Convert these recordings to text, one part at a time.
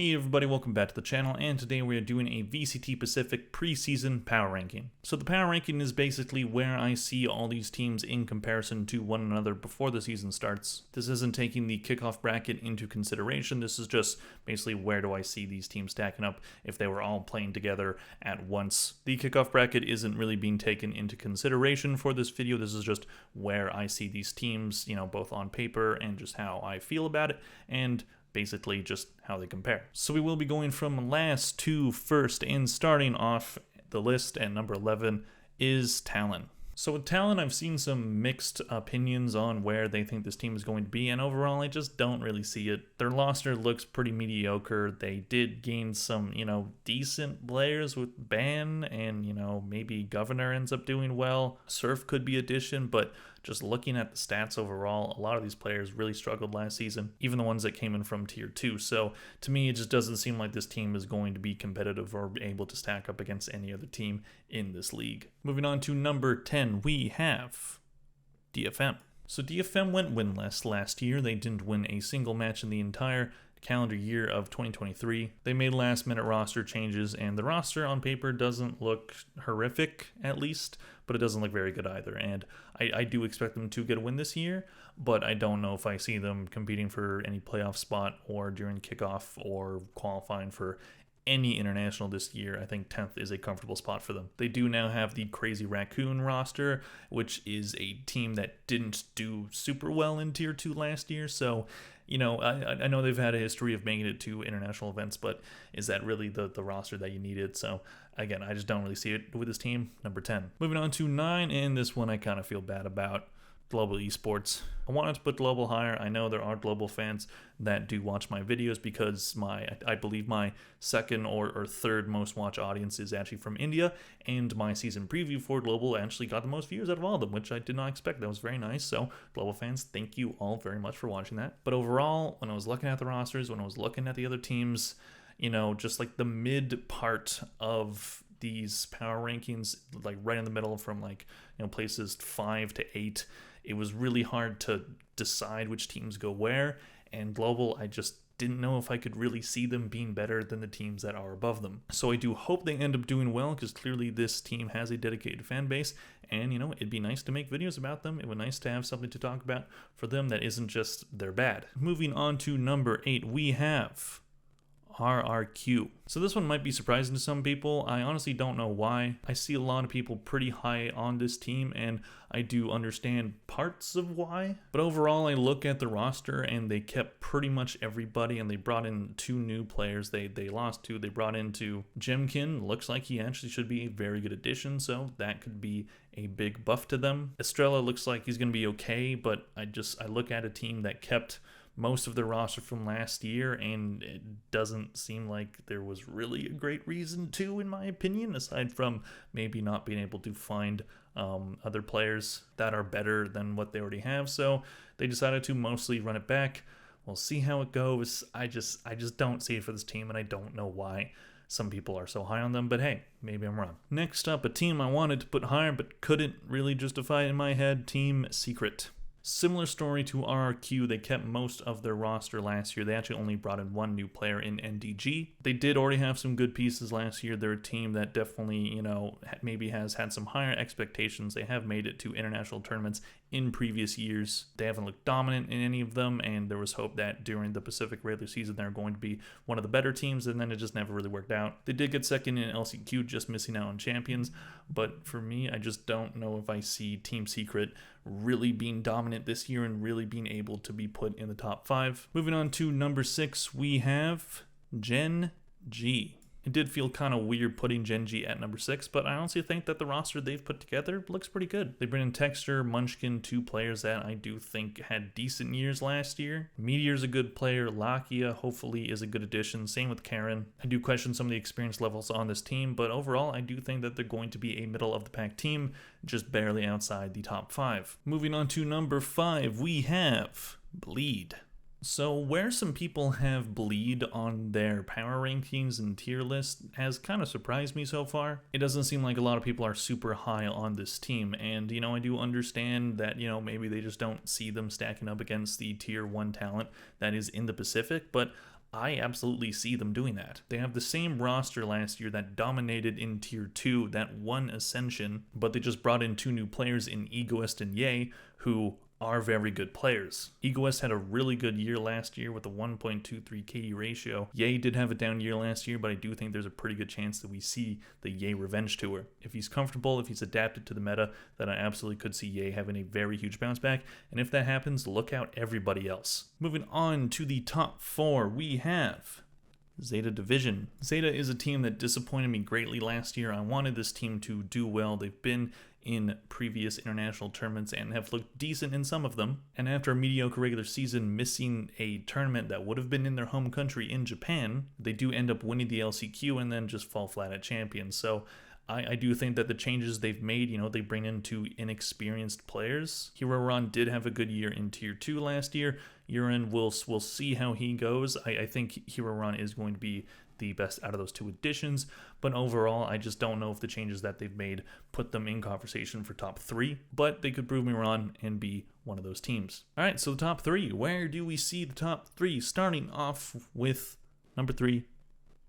Hey everybody, welcome back to the channel, and today we are doing a VCT Pacific preseason power ranking. So the power ranking is basically where I see all these teams in comparison to one another before the season starts. This isn't taking the kickoff bracket into consideration, this is just basically where do I see these teams stacking up if they were all playing together at once. The kickoff bracket isn't really being taken into consideration for this video, this is just where I see these teams, both on paper and just how I feel about it, and basically just how they compare. So we will be going from last to first, and starting off the list at number 11 is Talon. So with Talon, I've seen some mixed opinions on where they think this team is going to be, and overall I just don't really see it. Their roster looks pretty mediocre. They did gain some, decent players with Ban, and, maybe Governor ends up doing well. Surf could be addition, but just looking at the stats overall, a lot of these players really struggled last season, even the ones that came in from Tier 2. So to me, it just doesn't seem like this team is going to be competitive or able to stack up against any other team in this league. Moving on to number 10, we have DFM. So DFM went winless last year. They didn't win a single match in the entire calendar year of 2023. They made last minute roster changes, and the roster on paper doesn't look horrific, at least, but it doesn't look very good either. And I do expect them to get a win this year, but I don't know if I see them competing for any playoff spot or during kickoff or qualifying for any international this year. I think 10th is a comfortable spot for them. They do now have the Crazy Raccoon roster, which is a team that didn't do super well in Tier 2 last year, so I know they've had a history of making it to international events, but is that really the roster that you needed? So again, I just don't really see it with this team. Number 10. Moving on to 9, and this one I kind of feel bad about. Global Esports. I wanted to put Global higher. I know there are Global fans that do watch my videos because I believe my second or third most watched audience is actually from India, and my season preview for Global actually got the most views out of all of them, which I did not expect. That was very nice. So Global fans, thank you all very much for watching that. But overall, when I was looking at the rosters, when I was looking at the other teams, just like the mid part of these power rankings, like right in the middle from places 5 to 8, it was really hard to decide which teams go where, and Global, I just didn't know if I could really see them being better than the teams that are above them. So I do hope they end up doing well, because clearly this team has a dedicated fan base, and it'd be nice to make videos about them. It would be nice to have something to talk about for them that isn't just they're bad. Moving on to number 8, we have RRQ. So this one might be surprising to some people. I honestly don't know why. I see a lot of people pretty high on this team, and I do understand parts of why. But overall, I look at the roster, and they kept pretty much everybody, and they brought in 2 new players. They lost 2. They brought into Jemkin. Looks like he actually should be a very good addition, so that could be a big buff to them. Estrella looks like he's going to be okay, but I look at a team that kept most of the roster from last year, and it doesn't seem like there was really a great reason to, in my opinion, aside from maybe not being able to find other players that are better than what they already have. So they decided to mostly run it back. We'll see how it goes. I just don't see it for this team, and I don't know why some people are so high on them, but hey, maybe I'm wrong. Next up, a team I wanted to put higher but couldn't really justify it in my head, Team Secret. Similar story to RRQ, they kept most of their roster last year. They actually only brought in 1 new player in NDG. They did already have some good pieces last year. They're a team that definitely, maybe has had some higher expectations. They have made it to international tournaments in previous years. They haven't looked dominant in any of them, and there was hope that during the Pacific regular season they're going to be one of the better teams, and then it just never really worked out. They did get second in LCQ, just missing out on champions, but for me, I just don't know if I see Team Secret really being dominant this year and really being able to be put in the top 5. Moving on to number 6, we have Gen G. It did feel kind of weird putting Gen G at number 6, but I honestly think that the roster they've put together looks pretty good. They bring in Texter, Munchkin, 2 players that I do think had decent years last year. Meteor's a good player. Lakia hopefully is a good addition. Same with Karen. I do question some of the experience levels on this team, but overall I do think that they're going to be a middle of the pack team, just barely outside the top 5. Moving on to number 5, we have Bleed. So where some people have Bleed on their power rankings and tier list has kind of surprised me so far. It doesn't seem like a lot of people are super high on this team, and I do understand that maybe they just don't see them stacking up against the tier 1 talent that is in the Pacific, but I absolutely see them doing that. They have the same roster last year that dominated in Tier 2, that won Ascension, but they just brought in 2 new players in Egoist and Ye, who are very good players. Egoist had a really good year last year with a 1.23 KD ratio. Ye did have a down year last year, but I do think there's a pretty good chance that we see the Ye revenge tour. If he's comfortable, if he's adapted to the meta, then I absolutely could see Ye having a very huge bounce back, and if that happens, look out everybody else. Moving on to the top 4, we have Zeta Division. Zeta is a team that disappointed me greatly last year. I wanted this team to do well. They've been in previous international tournaments and have looked decent in some of them. And after a mediocre regular season, missing a tournament that would have been in their home country in Japan, they do end up winning the LCQ and then just fall flat at champions. So I do think that the changes they've made, they bring in 2 inexperienced players. Hiroran did have a good year in Tier 2 last year. Urin, we'll see how he goes. I think Hiroran is going to be the best out of those 2 additions, but overall, I just don't know if the changes that they've made put them in conversation for top 3, but they could prove me wrong and be one of those teams. All right, so the top 3, where do we see the top 3? Starting off with number 3,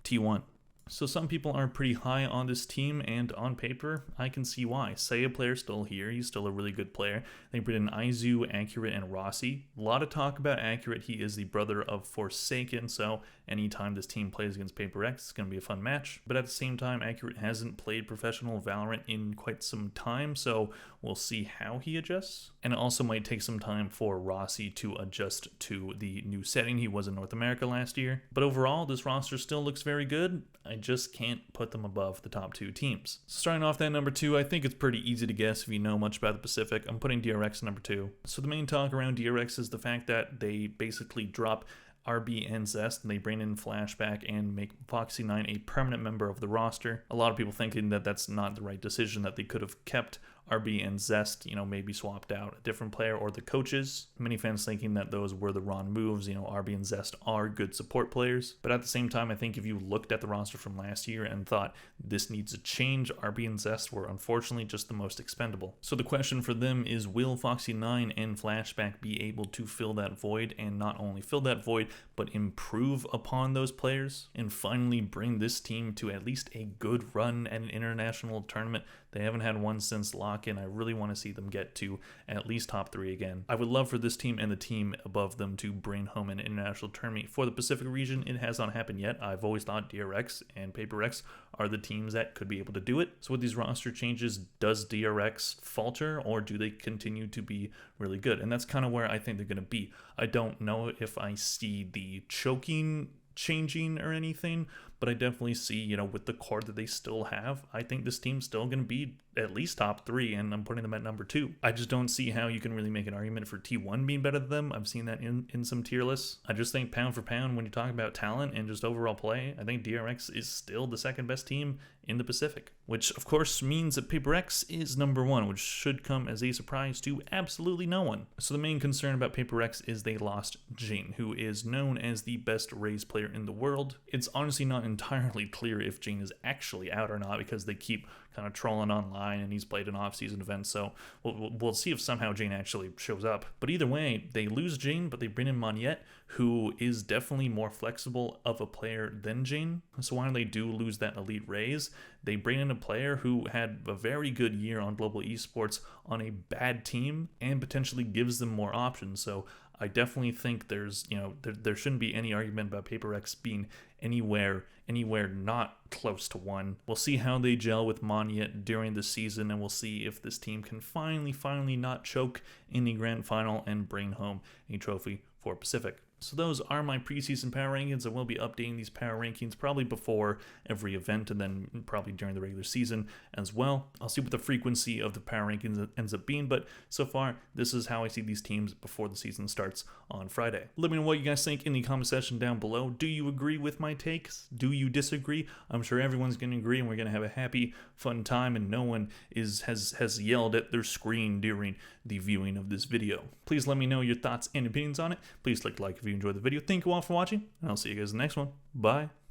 T1. So some people are pretty high on this team, and on paper, I can see why. Saya player's still here. He's still a really good player. They bring in Aizu, Accurate, and Rossi. A lot of talk about Accurate. He is the brother of Forsaken, so anytime this team plays against Paper X, it's going to be a fun match. But at the same time, Accurate hasn't played professional Valorant in quite some time, so we'll see how he adjusts. And it also might take some time for Rossi to adjust to the new setting. He was in North America last year. But overall, this roster still looks very good. I just can't put them above the top 2 teams. Starting off that number 2, I think it's pretty easy to guess if you know much about the Pacific. I'm putting DRX number 2. So the main talk around DRX is the fact that they basically drop RB and Zest, and they bring in Flashback and make Foxy9 a permanent member of the roster. A lot of people thinking that that's not the right decision, that they could have kept RB and Zest, maybe swapped out a different player or the coaches. Many fans thinking that those were the wrong moves. RB and Zest are good support players. But at the same time, I think if you looked at the roster from last year and thought this needs a change, RB and Zest were unfortunately just the most expendable. So the question for them is, will Foxy9 and Flashback be able to fill that void, and not only fill that void, but improve upon those players and finally bring this team to at least a good run at an international tournament? They haven't had one since lock-in. I really want to see them get to at least top 3 again. I would love for this team and the team above them to bring home an international tournament for the Pacific region. It has not happened yet. I've always thought DRX and Paper X are the teams that could be able to do it. So with these roster changes, does DRX falter, or do they continue to be really good? And that's kind of where I think they're going to be. I don't know if I see the choking changing or anything, but I definitely see, with the core that they still have, I think this team's still going to be at least top 3, and I'm putting them at number 2. I just don't see how you can really make an argument for T1 being better than them. I've seen that in some tier lists. I just think pound for pound, when you talk about talent and just overall play, I think DRX is still the second best team in the Pacific, which of course means that Paper X is number 1, which should come as a surprise to absolutely no one. So the main concern about Paper X is they lost Jane, who is known as the best Raze player in the world. It's honestly not entirely clear if Jane is actually out or not, because they keep kind of trolling online, and he's played an off-season event, so we'll see if somehow Jane actually shows up. But either way, they lose Jane, but they bring in Moniette, who is definitely more flexible of a player than Jane. So while they do lose that elite Raze, they bring in a player who had a very good year on global esports on a bad team and potentially gives them more options. So I definitely think there's, there shouldn't be any argument about Paper X being anywhere not close to 1. We'll see how they gel with Moniette during the season, and we'll see if this team can finally not choke in the grand final and bring home a trophy for Pacific. So those are my preseason power rankings. I will be updating these power rankings probably before every event, and then probably during the regular season as well. I'll see what the frequency of the power rankings ends up being, but so far, this is how I see these teams before the season starts on Friday. Let me know what you guys think in the comment section down below. Do you agree with my takes? Do you disagree? I'm sure everyone's going to agree, and we're going to have a happy, fun time, and no one has yelled at their screen during the viewing of this video. Please let me know your thoughts and opinions on it. Please click like if you enjoyed the video. Thank you all for watching, and I'll see you guys in the next one. Bye.